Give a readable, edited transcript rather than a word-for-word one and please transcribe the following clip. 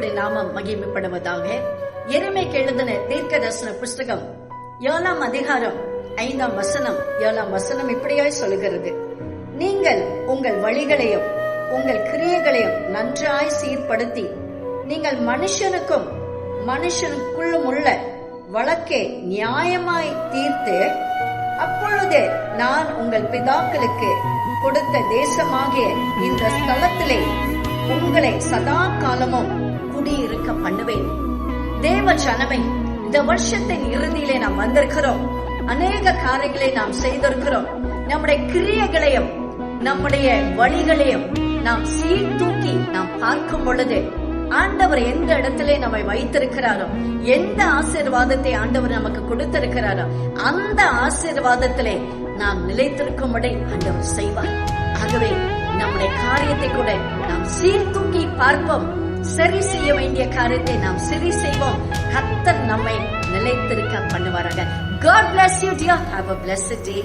கர்த்தருடைய நாமம் மகிமைப்படுவதாக. எரேமியாக்கு எழுதின தீர்க்கதரிசன புஸ்தகம் 7ஆம் அதிகாரம் 5ஆம் வசனம் 7ஆம் வசனம் இப்படியாய் சொல்லுகிறது: நீங்கள் உங்கள் வழிகளையும் உங்கள் கிரியைகளையும் நன்றாய் சீர்படுத்தி நீங்கள் மனுஷனுக்கும் மனுஷனுக்குள்ளும் உள்ள வழக்கை நியாயமாய் தீர்த்து, அப்பொழுது நான் உங்கள் பிதாக்களுக்கு கொடுத்த தேசமாகிய இந்த ஸ்தலத்திலே உங்களை சதா காலமும் குடியிருக்க பண்ணுவேன். தேவ ஜனமே, இந்த வருஷத்தின் இறுதியிலே நாம் வந்திருக்கிறோம். அநேக காரியங்களை நாம் செய்திருக்கிறோம். நம்முடைய கிரியைகளையும் நம்முடைய வழிகளையும் நாம் சீர்தூக்கி நாம் பார்க்கும் பொழுது ஆண்டவர் எந்த இடத்திலே நம்மை வைத்திருக்கிறாரோ, எந்த ஆசீர்வாதத்தை ஆண்டவர் நமக்கு கொடுத்திருக்கிறாரோ, அந்த ஆசீர்வாதத்திலே நாம் நிலைத்திருக்கும்படி ஆண்டவர் செய்வார். ஆகவே நம்முடைய காரியத்தை கூட நாம் சீர்தூக்கி பார்ப்போம். சரி செய்ய வேண்டிய காரியத்தை நாம் சரி செய்வோம். கர்த்தர் நம்மை நிலைத்திருக்க பண்ணுவாராக. God bless you dear. Have a blessed day.